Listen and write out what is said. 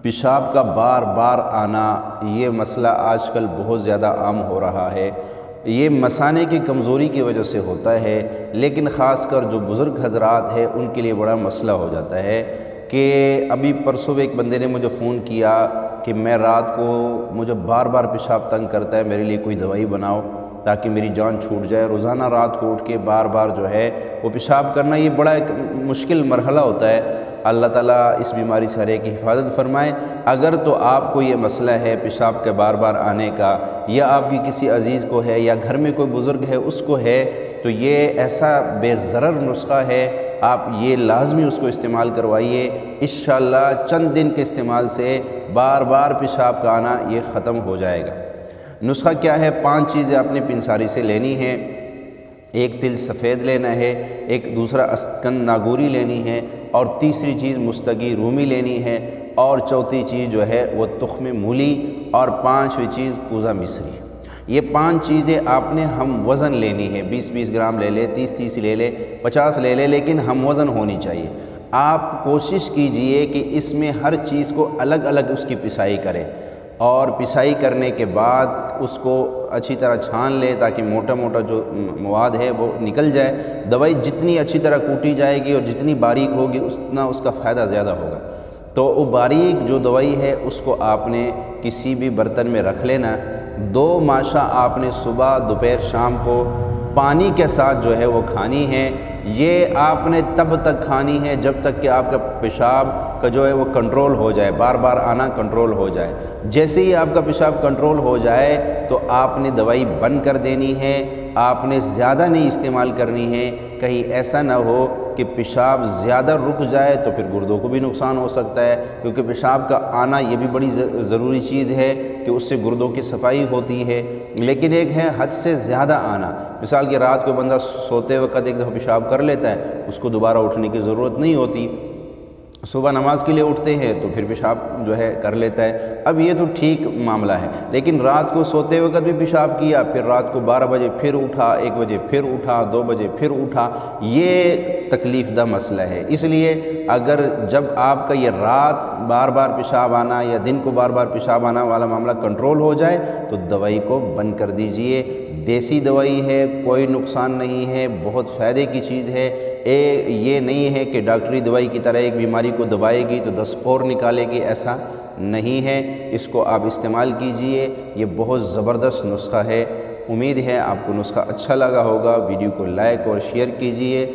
پیشاب کا بار بار آنا یہ مسئلہ آج کل بہت زیادہ عام ہو رہا ہے۔ یہ مثانے کی کمزوری کی وجہ سے ہوتا ہے، لیکن خاص کر جو بزرگ حضرات ہیں ان کے لیے بڑا مسئلہ ہو جاتا ہے کہ ابھی پرسوں ایک بندے نے مجھے فون کیا کہ میں رات کو مجھے بار بار پیشاب تنگ کرتا ہے، میرے لیے کوئی دوائی بناؤ تاکہ میری جان چھوٹ جائے۔ روزانہ رات کو اٹھ کے بار بار جو ہے وہ پیشاب کرنا، یہ بڑا ایک مشکل مرحلہ ہوتا ہے۔ اللہ تعالیٰ اس بیماری سے ہر ایک کی حفاظت فرمائے۔ اگر تو آپ کو یہ مسئلہ ہے پیشاب کے بار بار آنے کا، یا آپ کی کسی عزیز کو ہے، یا گھر میں کوئی بزرگ ہے اس کو ہے، تو یہ ایسا بے ضرر نسخہ ہے، آپ یہ لازمی اس کو استعمال کروائیے۔ انشاءاللہ چند دن کے استعمال سے بار بار پیشاب کا آنا یہ ختم ہو جائے گا۔ نسخہ کیا ہے؟ 5 چیزیں آپ نے پنساری سے لینی ہیں۔ ایک تل سفید لینا ہے، ایک دوسرا اسکند ناگوری لینی ہے، اور تیسری چیز مستگی رومی لینی ہے، اور چوتھی چیز جو ہے وہ تخم مولی، اور 5ویں چیز کوزہ مصری۔ یہ 5 چیزیں آپ نے ہم وزن لینی ہے۔ 20 گرام لے لے، 30 لے لے، 50 لے لے، لیکن ہم وزن ہونی چاہیے۔ آپ کوشش کیجئے کہ اس میں ہر چیز کو الگ الگ اس کی پسائی کریں، اور پسائی کرنے کے بعد اس کو اچھی طرح چھان لے تاکہ موٹا موٹا جو مواد ہے وہ نکل جائے۔ دوائی جتنی اچھی طرح کوٹی جائے گی اور جتنی باریک ہوگی اتنا اس کا فائدہ زیادہ ہوگا۔ تو وہ باریک جو دوائی ہے اس کو آپ نے کسی بھی برتن میں رکھ لینا۔ 2 ماشا آپ نے صبح دوپہر شام کو پانی کے ساتھ جو ہے وہ کھانی ہے۔ یہ آپ نے تب تک کھانی ہے جب تک کہ آپ کا پیشاب کا جو ہے وہ کنٹرول ہو جائے، بار بار آنا کنٹرول ہو جائے۔ جیسے ہی آپ کا پیشاب کنٹرول ہو جائے تو آپ نے دوائی بند کر دینی ہے، آپ نے زیادہ نہیں استعمال کرنی ہے۔ کہیں ایسا نہ ہو کہ پیشاب زیادہ رک جائے تو پھر گردوں کو بھی نقصان ہو سکتا ہے، کیونکہ پیشاب کا آنا یہ بھی بڑی ضروری چیز ہے کہ اس سے گردوں کی صفائی ہوتی ہے۔ لیکن ایک ہے حد سے زیادہ آنا۔ مثال کہ رات کو بندہ سوتے وقت ایک دفعہ پیشاب کر لیتا ہے، اس کو دوبارہ اٹھنے کی ضرورت نہیں ہوتی۔ صبح نماز کے لیے اٹھتے ہیں تو پھر پیشاب جو ہے کر لیتا ہے، اب یہ تو ٹھیک معاملہ ہے۔ لیکن رات کو سوتے وقت بھی پیشاب کیا، پھر رات کو 12 بجے پھر اٹھا، 1 بجے پھر اٹھا، 2 بجے پھر اٹھا، یہ تکلیف دہ مسئلہ ہے۔ اس لیے اگر جب آپ کا یہ رات بار بار پیشاب آنا یا دن کو بار بار پیشاب آنا والا معاملہ کنٹرول ہو جائے تو دوائی کو بند کر دیجئے۔ دیسی دوائی ہے، کوئی نقصان نہیں ہے، بہت فائدے کی چیز ہے۔ یہ نہیں ہے کہ ڈاکٹری دوائی کی طرح ایک بیماری کو دبائے گی تو 10 اور نکالے گی، ایسا نہیں ہے۔ اس کو آپ استعمال کیجئے، یہ بہت زبردست نسخہ ہے۔ امید ہے آپ کو نسخہ اچھا لگا ہوگا۔ ویڈیو کو لائک اور شیئر کیجئے۔